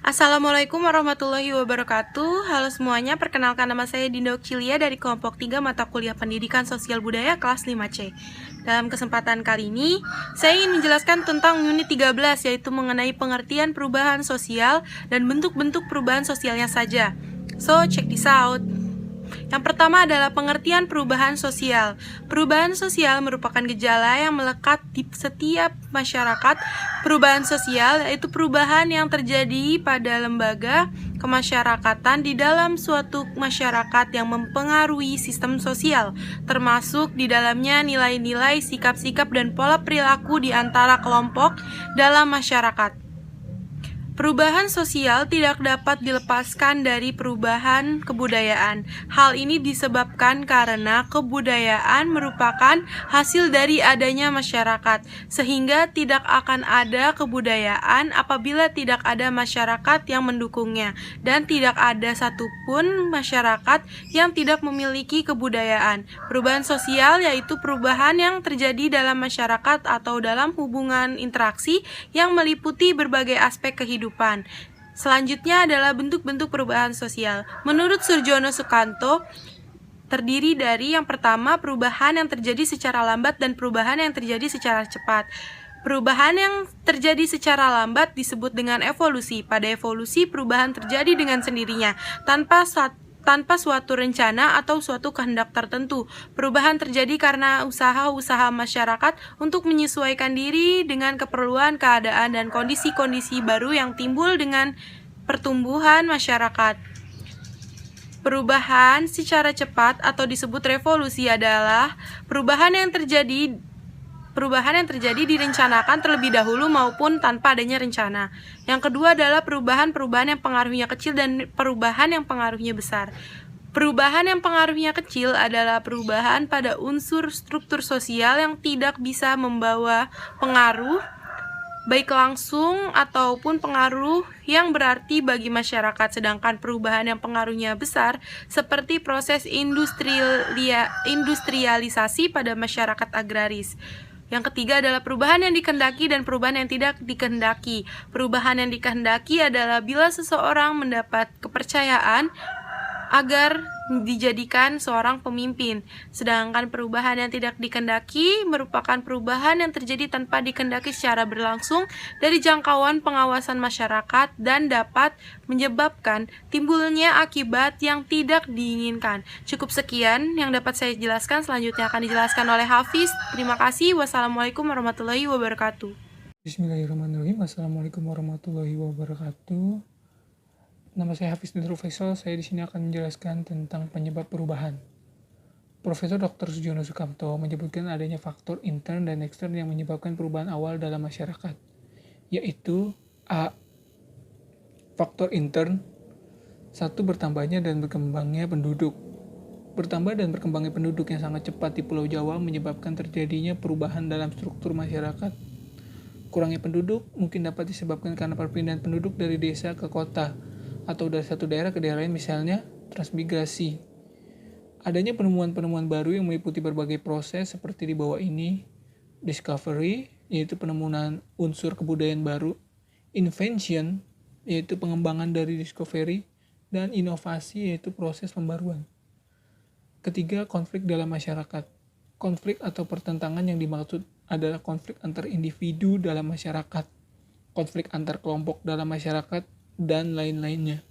Assalamualaikum warahmatullahi wabarakatuh. Halo semuanya, perkenalkan nama saya Dinda Okcilia dari kelompok 3 mata kuliah Pendidikan Sosial Budaya kelas 5C. Dalam kesempatan kali ini, saya ingin menjelaskan tentang unit 13, yaitu mengenai pengertian perubahan sosial dan bentuk-bentuk perubahan sosialnya saja. So, check this out. Yang pertama adalah pengertian perubahan sosial. Perubahan sosial merupakan gejala yang melekat di setiap masyarakat. Perubahan sosial yaitu perubahan yang terjadi pada lembaga kemasyarakatan di dalam suatu masyarakat yang mempengaruhi sistem sosial, termasuk di dalamnya nilai-nilai, sikap-sikap, dan pola perilaku di antara kelompok dalam masyarakat. Perubahan sosial tidak dapat dilepaskan dari perubahan kebudayaan. Hal ini disebabkan karena kebudayaan merupakan hasil dari adanya masyarakat, sehingga tidak akan ada kebudayaan apabila tidak ada masyarakat yang mendukungnya, dan tidak ada satupun masyarakat yang tidak memiliki kebudayaan. Perubahan sosial yaitu perubahan yang terjadi dalam masyarakat atau dalam hubungan interaksi yang meliputi berbagai aspek kehidupan. Selanjutnya adalah bentuk-bentuk perubahan sosial. Menurut Surjono Sukanto, terdiri dari yang pertama perubahan yang terjadi secara lambat dan perubahan yang terjadi secara cepat. Perubahan yang terjadi secara lambat disebut dengan evolusi. Pada evolusi, perubahan terjadi dengan sendirinya, tanpa suatu rencana atau suatu kehendak tertentu. Perubahan terjadi karena usaha-usaha masyarakat untuk menyesuaikan diri dengan keperluan, keadaan, dan kondisi-kondisi baru yang timbul dengan pertumbuhan masyarakat. Perubahan secara cepat atau disebut revolusi adalah perubahan yang terjadi direncanakan terlebih dahulu maupun tanpa adanya rencana. Yang kedua adalah perubahan yang pengaruhnya kecil dan perubahan yang pengaruhnya besar. Perubahan yang pengaruhnya kecil adalah perubahan pada unsur struktur sosial yang tidak bisa membawa pengaruh baik langsung ataupun pengaruh yang berarti bagi masyarakat, sedangkan perubahan yang pengaruhnya besar seperti proses industrialisasi pada masyarakat agraris. Yang ketiga adalah perubahan yang dikehendaki dan perubahan yang tidak dikehendaki. Perubahan yang dikehendaki adalah bila seseorang mendapat kepercayaan agar dijadikan seorang pemimpin. Sedangkan perubahan yang tidak dikehendaki merupakan perubahan yang terjadi tanpa dikehendaki secara berlangsung dari jangkauan pengawasan masyarakat dan dapat menyebabkan timbulnya akibat yang tidak diinginkan. Cukup sekian yang dapat saya jelaskan, selanjutnya akan dijelaskan oleh Hafiz. Terima kasih. Wassalamualaikum warahmatullahi wabarakatuh. Bismillahirrahmanirrahim. Assalamualaikum warahmatullahi wabarakatuh. Nama saya Hafiz Nurul Faisal. Saya di sini akan menjelaskan tentang penyebab perubahan. Profesor Dr. Surjono Sukanto menyebutkan adanya faktor intern dan ekstern yang menyebabkan perubahan awal dalam masyarakat, yaitu A. Faktor intern. 1. Bertambahnya dan berkembangnya penduduk. Bertambah dan berkembangnya penduduk yang sangat cepat di Pulau Jawa menyebabkan terjadinya perubahan dalam struktur masyarakat. Kurangnya penduduk mungkin dapat disebabkan karena perpindahan penduduk dari desa ke kota, atau dari satu daerah ke daerah lain, misalnya transmigrasi. Adanya penemuan-penemuan baru yang meliputi berbagai proses seperti di bawah ini: discovery, yaitu penemuan unsur kebudayaan baru; invention, yaitu pengembangan dari discovery; dan inovasi, yaitu proses pembaruan. Ketiga, konflik dalam masyarakat. Konflik atau pertentangan yang dimaksud adalah konflik antar individu dalam masyarakat, konflik antar kelompok dalam masyarakat, dan lain-lainnya.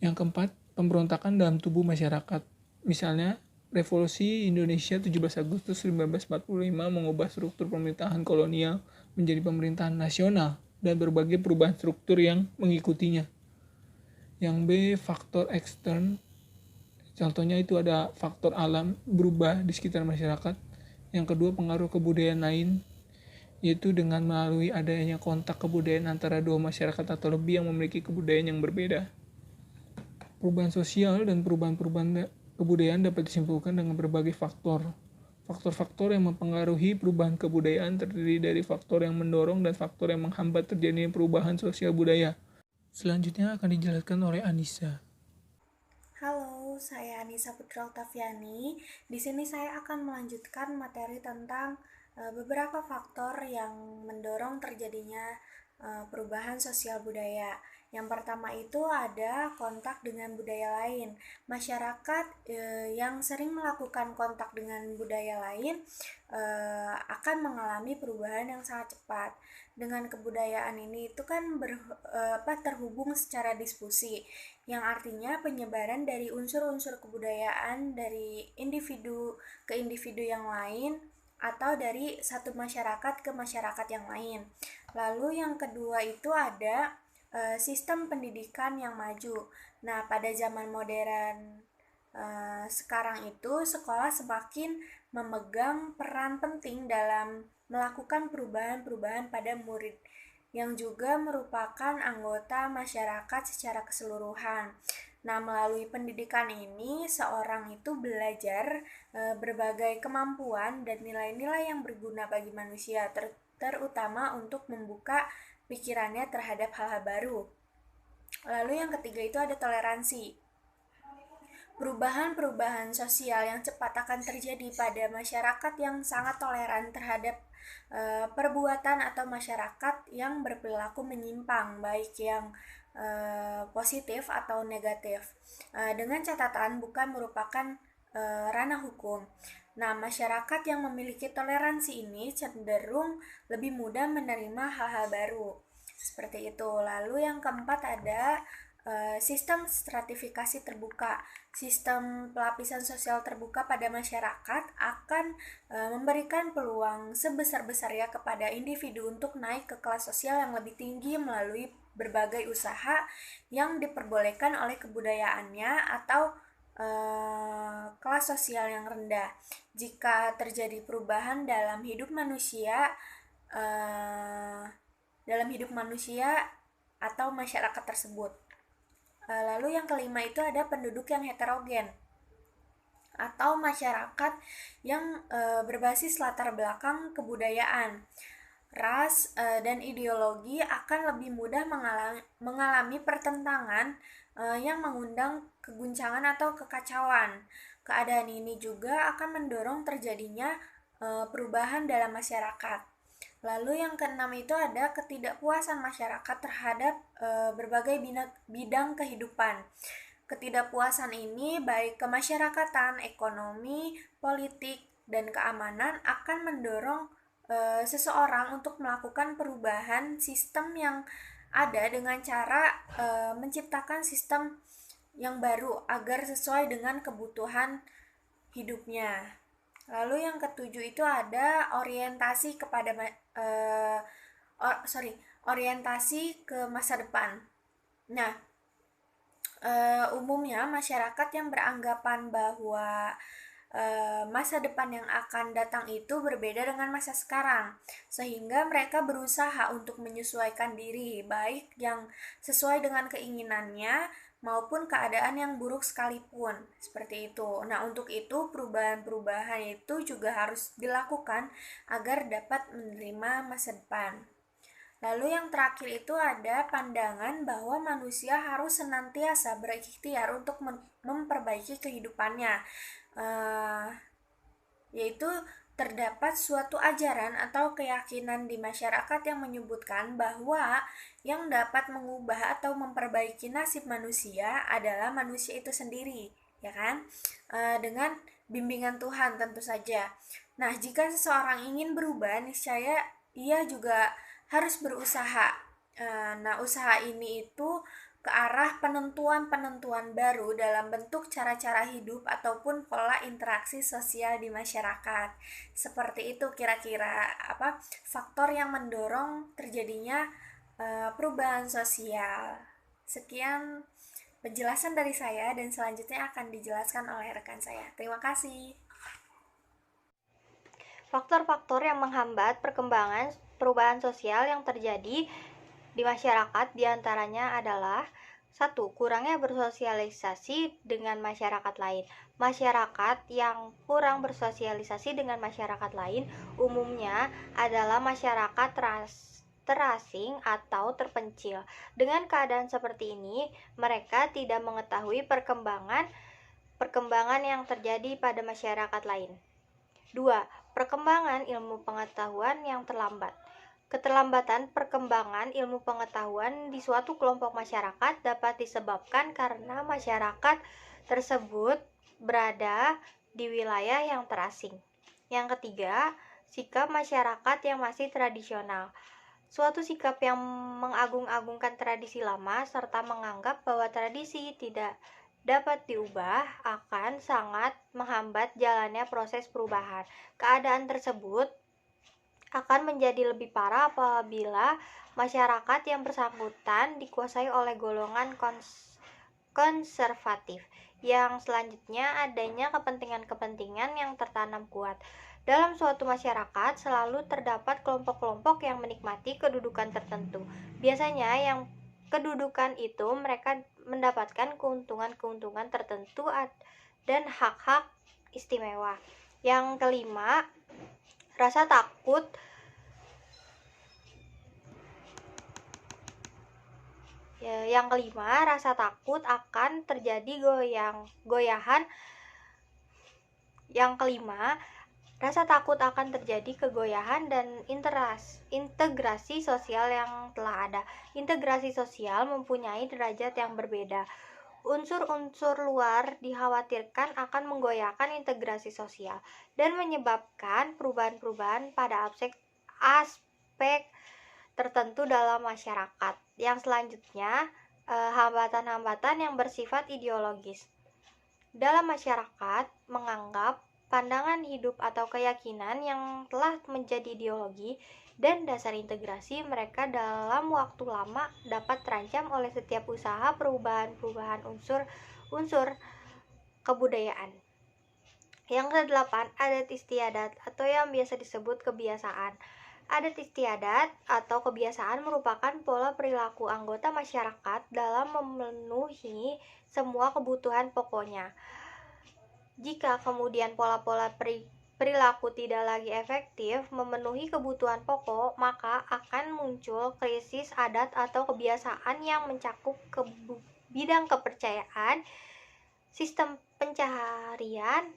Yang keempat, pemberontakan dalam tubuh masyarakat. Misalnya, Revolusi Indonesia 17 Agustus 1945 mengubah struktur pemerintahan kolonial menjadi pemerintahan nasional dan berbagai perubahan struktur yang mengikutinya. Yang B, faktor ekstern. Contohnya itu ada faktor alam berubah di sekitar masyarakat. Yang kedua, pengaruh kebudayaan lain, yaitu dengan melalui adanya kontak kebudayaan antara dua masyarakat atau lebih yang memiliki kebudayaan yang berbeda. Perubahan sosial dan perubahan kebudayaan dapat disimpulkan dengan berbagai faktor. Faktor-faktor yang mempengaruhi perubahan kebudayaan terdiri dari faktor yang mendorong dan faktor yang menghambat terjadinya perubahan sosial budaya. Selanjutnya akan dijelaskan oleh Anissa. Halo, saya Anissa Putra Oktaviani. Di sini saya akan melanjutkan materi tentang beberapa faktor yang mendorong terjadinya perubahan sosial budaya. Yang pertama itu ada kontak dengan budaya lain. Masyarakat yang sering melakukan kontak dengan budaya lain akan mengalami perubahan yang sangat cepat. Dengan kebudayaan ini itu kan terhubung secara diskusi, yang artinya penyebaran dari unsur-unsur kebudayaan dari individu ke individu yang lain atau dari satu masyarakat ke masyarakat yang lain. Lalu yang kedua itu ada sistem pendidikan yang maju. Nah, pada zaman modern sekarang itu sekolah semakin memegang peran penting dalam melakukan perubahan-perubahan pada murid yang juga merupakan anggota masyarakat secara keseluruhan. Nah, melalui pendidikan ini seorang itu belajar berbagai kemampuan dan nilai-nilai yang berguna bagi manusia, terutama untuk membuka pikirannya terhadap hal-hal baru. Lalu yang ketiga itu ada toleransi. Perubahan-perubahan sosial yang cepat akan terjadi pada masyarakat yang sangat toleran terhadap perbuatan atau masyarakat yang berperilaku menyimpang, baik yang positif atau negatif. Dengan catatan bukan merupakan ranah hukum. Nah, masyarakat yang memiliki toleransi ini cenderung lebih mudah menerima hal-hal baru. Seperti itu. Lalu yang keempat ada sistem stratifikasi terbuka. Sistem pelapisan sosial terbuka pada masyarakat akan memberikan peluang sebesar-besarnya kepada individu untuk naik ke kelas sosial yang lebih tinggi melalui berbagai usaha yang diperbolehkan oleh kebudayaannya atau kelas sosial yang rendah. Jika terjadi perubahan dalam hidup manusia atau masyarakat tersebut. Lalu yang kelima itu ada penduduk yang heterogen atau masyarakat yang berbasis latar belakang kebudayaan, ras, dan ideologi akan lebih mudah mengalami pertentangan yang mengundang keguncangan atau kekacauan. Keadaan ini juga akan mendorong terjadinya perubahan dalam masyarakat. Lalu yang keenam itu ada ketidakpuasan masyarakat terhadap berbagai bidang kehidupan. Ketidakpuasan ini baik kemasyarakatan, ekonomi, politik, dan keamanan akan mendorong seseorang untuk melakukan perubahan sistem yang ada dengan cara menciptakan sistem yang baru agar sesuai dengan kebutuhan hidupnya. Lalu yang ketujuh itu ada orientasi ke masa depan. Nah, umumnya masyarakat yang beranggapan bahwa masa depan yang akan datang itu berbeda dengan masa sekarang, sehingga mereka berusaha untuk menyesuaikan diri, baik yang sesuai dengan keinginannya maupun keadaan yang buruk sekalipun, seperti itu. Nah, untuk itu perubahan-perubahan itu juga harus dilakukan agar dapat menerima masa depan. Lalu yang terakhir itu ada pandangan bahwa manusia harus senantiasa berikhtiar untuk memperbaiki kehidupannya, yaitu terdapat suatu ajaran atau keyakinan di masyarakat yang menyebutkan bahwa yang dapat mengubah atau memperbaiki nasib manusia adalah manusia itu sendiri, ya kan? Dengan bimbingan Tuhan tentu saja. Nah, jika seseorang ingin berubah, niscaya ia juga harus berusaha. Nah, usaha ini itu ke arah penentuan-penentuan baru dalam bentuk cara-cara hidup ataupun pola interaksi sosial di masyarakat. Seperti itu kira-kira faktor yang mendorong terjadinya perubahan sosial. Sekian penjelasan dari saya dan selanjutnya akan dijelaskan oleh rekan saya. Terima kasih. Faktor-faktor yang menghambat perkembangan perubahan sosial yang terjadi di masyarakat diantaranya adalah 1. Kurangnya bersosialisasi dengan masyarakat lain. Masyarakat yang kurang bersosialisasi dengan masyarakat lain umumnya adalah masyarakat terasing atau terpencil. Dengan keadaan seperti ini, mereka tidak mengetahui perkembangan yang terjadi pada masyarakat lain. 2. Perkembangan ilmu pengetahuan yang terlambat. Keterlambatan perkembangan ilmu pengetahuan di suatu kelompok masyarakat dapat disebabkan karena masyarakat tersebut berada di wilayah yang terasing. Yang ketiga, sikap masyarakat yang masih tradisional. Suatu sikap yang mengagung-agungkan tradisi lama serta menganggap bahwa tradisi tidak dapat diubah akan sangat menghambat jalannya proses perubahan. Keadaan tersebut akan menjadi lebih parah apabila masyarakat yang bersangkutan dikuasai oleh golongan konservatif. Yang selanjutnya adanya kepentingan-kepentingan yang tertanam kuat. Dalam suatu masyarakat selalu terdapat kelompok-kelompok yang menikmati kedudukan tertentu. Biasanya yang kedudukan itu mereka mendapatkan keuntungan-keuntungan tertentu dan hak-hak istimewa. Yang kelima, rasa takut akan terjadi kegoyahan dan integrasi sosial yang telah ada. Integrasi sosial mempunyai derajat yang berbeda. Unsur-unsur luar dikhawatirkan akan menggoyahkan integrasi sosial dan menyebabkan perubahan-perubahan pada aspek tertentu dalam masyarakat. Yang selanjutnya, hambatan-hambatan yang bersifat ideologis. Dalam masyarakat menganggap pandangan hidup atau keyakinan yang telah menjadi ideologi dan dasar integrasi mereka dalam waktu lama dapat terancam oleh setiap usaha perubahan-perubahan unsur kebudayaan. Yang kedelapan, adat istiadat atau yang biasa disebut kebiasaan. Adat istiadat atau kebiasaan merupakan pola perilaku anggota masyarakat dalam memenuhi semua kebutuhan pokoknya. Jika kemudian pola-pola perilaku tidak lagi efektif memenuhi kebutuhan pokok, maka akan muncul krisis adat atau kebiasaan yang mencakup bidang kepercayaan, sistem pencaharian,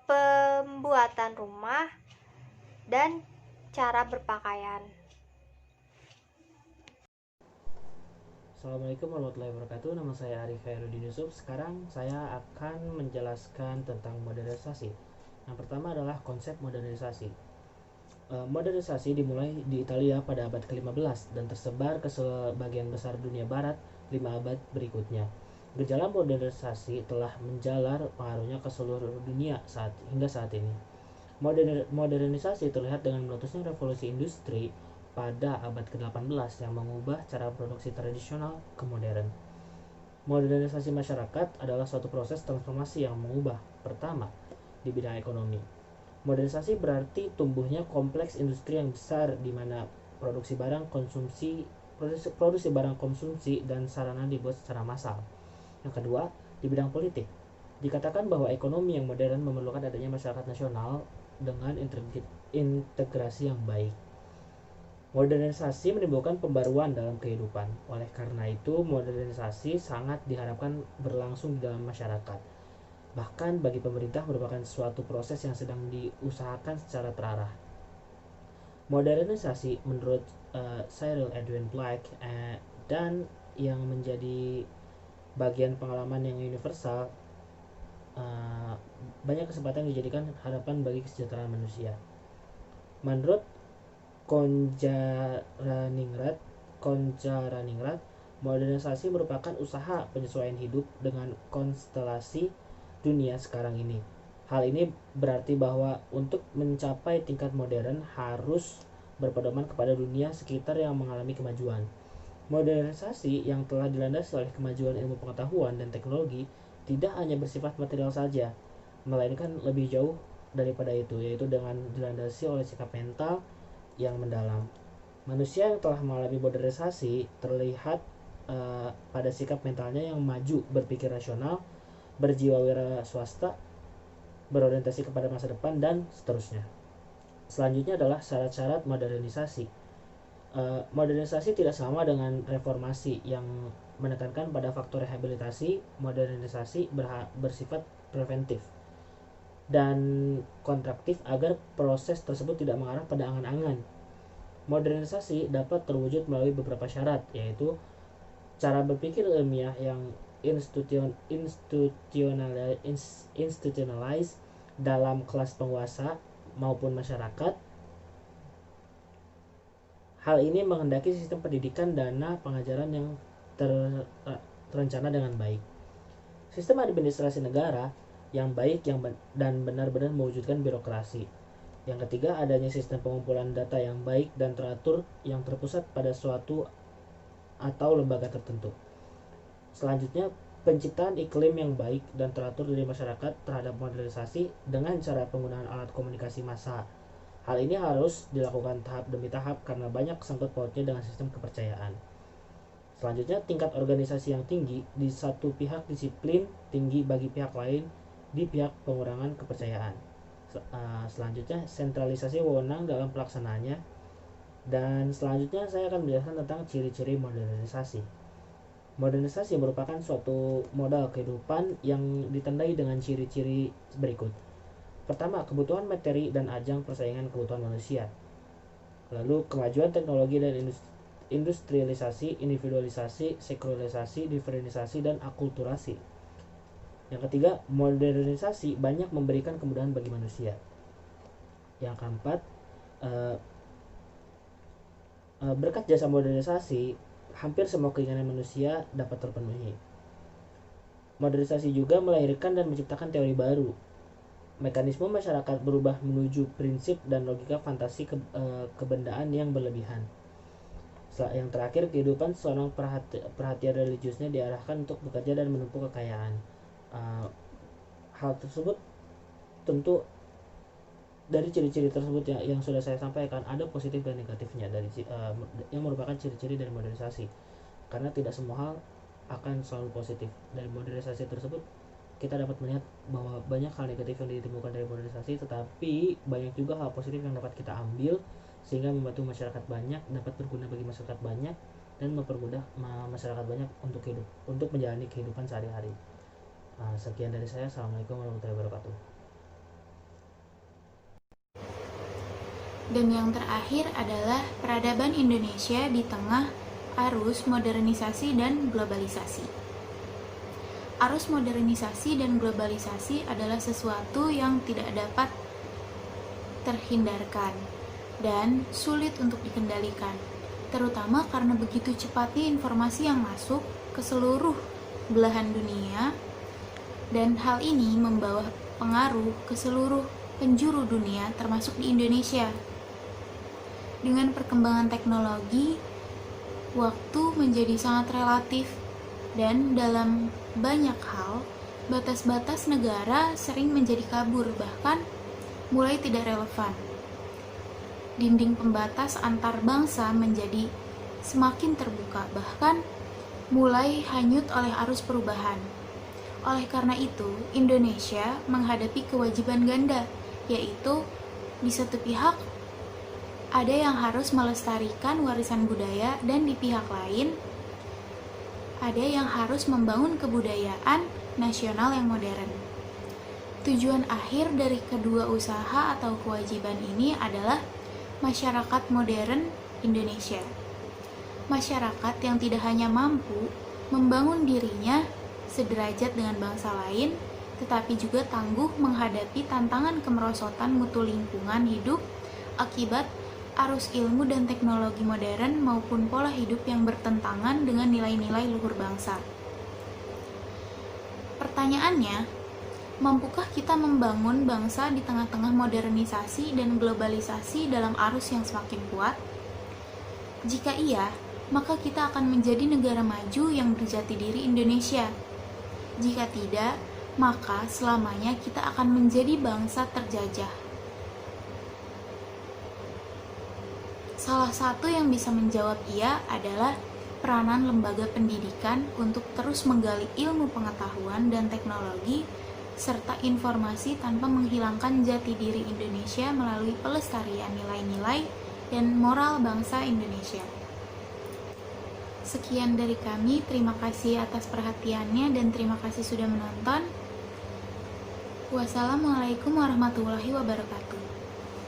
pembuatan rumah, dan cara berpakaian. Assalamualaikum warahmatullahi wabarakatuh. Nama saya Arif Khairuddin Yusuf. Sekarang saya akan menjelaskan tentang modernisasi. Yang pertama adalah konsep modernisasi. Modernisasi dimulai di Italia pada abad ke-15 dan tersebar ke sebagian besar dunia barat 5 abad berikutnya. Gejala modernisasi telah menjalar pengaruhnya ke seluruh dunia hingga saat ini. Modernisasi terlihat dengan meletusnya revolusi industri pada abad ke-18 yang mengubah cara produksi tradisional ke modern. Modernisasi masyarakat adalah suatu proses transformasi yang mengubah. Pertama, di bidang ekonomi. Modernisasi berarti tumbuhnya kompleks industri yang besar di mana produksi barang konsumsi dan sarana dibuat secara massal. Yang kedua, di bidang politik. Dikatakan bahwa ekonomi yang modern memerlukan adanya masyarakat nasional dengan integrasi yang baik. Modernisasi menimbulkan pembaruan dalam kehidupan. Oleh karena itu, modernisasi sangat diharapkan berlangsung di dalam masyarakat. Bahkan bagi pemerintah merupakan suatu proses yang sedang diusahakan secara terarah. Modernisasi menurut Cyril Edwin Black dan yang menjadi bagian pengalaman yang universal, banyak kesempatan dijadikan harapan bagi kesejahteraan manusia. Menurut Konjaraningrat, modernisasi merupakan usaha penyesuaian hidup dengan konstelasi dunia sekarang ini. Hal ini berarti bahwa untuk mencapai tingkat modern harus berpedoman kepada dunia sekitar yang mengalami kemajuan. Modernisasi yang telah dilandasi oleh kemajuan ilmu pengetahuan dan teknologi tidak hanya bersifat material saja, melainkan lebih jauh daripada itu, yaitu dengan dilandasi oleh sikap mental yang mendalam. Manusia yang telah mengalami modernisasi terlihat pada sikap mentalnya yang maju, berpikir rasional, berjiwa wira swasta, berorientasi kepada masa depan, dan seterusnya. Selanjutnya adalah syarat-syarat modernisasi. Modernisasi tidak sama dengan reformasi yang menekankan pada faktor rehabilitasi. Modernisasi bersifat preventif dan kontraktif agar proses tersebut tidak mengarah pada angan-angan. Modernisasi dapat terwujud melalui beberapa syarat, yaitu cara berpikir ilmiah yang institutionalized dalam kelas penguasa maupun masyarakat. Hal ini menghendaki sistem pendidikan dana pengajaran yang terencana dengan baik. Sistem administrasi negara yang baik dan benar-benar mewujudkan birokrasi. Yang ketiga, adanya sistem pengumpulan data yang baik dan teratur yang terpusat pada suatu atau lembaga tertentu. Selanjutnya, penciptaan iklim yang baik dan teratur dari masyarakat terhadap modernisasi dengan cara penggunaan alat komunikasi massa. Hal ini harus dilakukan tahap demi tahap karena banyak sangkut pautnya dengan sistem kepercayaan. Selanjutnya, tingkat organisasi yang tinggi di satu pihak, disiplin tinggi bagi pihak lain di pihak pengurangan kepercayaan. Selanjutnya, sentralisasi wewenang dalam pelaksanaannya. Dan selanjutnya saya akan menjelaskan tentang ciri-ciri modernisasi. Modernisasi merupakan suatu modal kehidupan yang ditandai dengan ciri-ciri berikut. Pertama, kebutuhan materi dan ajang persaingan kebutuhan manusia. Lalu, kemajuan teknologi dan industrialisasi, individualisasi, sekularisasi, diferensiasi, dan akulturasi. Yang ketiga, modernisasi banyak memberikan kemudahan bagi manusia. Yang keempat, berkat jasa modernisasi, hampir semua keinginan manusia dapat terpenuhi. Modernisasi juga melahirkan dan menciptakan teori baru. Mekanisme masyarakat berubah menuju prinsip dan logika fantasi kebendaan yang berlebihan. Yang terakhir, kehidupan seorang perhatian religiusnya diarahkan untuk bekerja dan menumpuk kekayaan. Hal tersebut tentu dari ciri-ciri tersebut yang sudah saya sampaikan ada positif dan negatifnya yang merupakan ciri-ciri dari modernisasi, karena tidak semua hal akan selalu positif. Dari modernisasi tersebut kita dapat melihat bahwa banyak hal negatif yang ditemukan dari modernisasi, tetapi banyak juga hal positif yang dapat kita ambil sehingga membantu masyarakat banyak, dapat berguna bagi masyarakat banyak, dan mempermudah masyarakat banyak untuk menjalani kehidupan sehari-hari. Sekian dari saya. Assalamualaikum warahmatullahi wabarakatuh. Dan yang terakhir adalah peradaban Indonesia di tengah arus modernisasi dan globalisasi. Arus modernisasi dan globalisasi adalah sesuatu yang tidak dapat terhindarkan dan sulit untuk dikendalikan, terutama karena begitu cepatnya informasi yang masuk ke seluruh belahan dunia, dan hal ini membawa pengaruh ke seluruh penjuru dunia termasuk di Indonesia. Dengan perkembangan teknologi, waktu menjadi sangat relatif, dan dalam banyak hal, batas-batas negara sering menjadi kabur, bahkan mulai tidak relevan. Dinding pembatas antar bangsa menjadi semakin terbuka, bahkan mulai hanyut oleh arus perubahan. Oleh karena itu, Indonesia menghadapi kewajiban ganda, yaitu di satu pihak ada yang harus melestarikan warisan budaya, dan di pihak lain ada yang harus membangun kebudayaan nasional yang modern. Tujuan akhir dari kedua usaha atau kewajiban ini adalah masyarakat modern Indonesia. Masyarakat yang tidak hanya mampu membangun dirinya sederajat dengan bangsa lain, tetapi juga tangguh menghadapi tantangan kemerosotan mutu lingkungan hidup akibat arus ilmu dan teknologi modern maupun pola hidup yang bertentangan dengan nilai-nilai luhur bangsa. Pertanyaannya, mampukah kita membangun bangsa di tengah-tengah modernisasi dan globalisasi dalam arus yang semakin kuat? Jika iya, maka kita akan menjadi negara maju yang berjati diri Indonesia. Jika tidak, maka selamanya kita akan menjadi bangsa terjajah. Salah satu yang bisa menjawab iya adalah peranan lembaga pendidikan untuk terus menggali ilmu pengetahuan dan teknologi serta informasi tanpa menghilangkan jati diri Indonesia melalui pelestarian nilai-nilai dan moral bangsa Indonesia. Sekian dari kami, terima kasih atas perhatiannya dan terima kasih sudah menonton. Wassalamualaikum warahmatullahi wabarakatuh.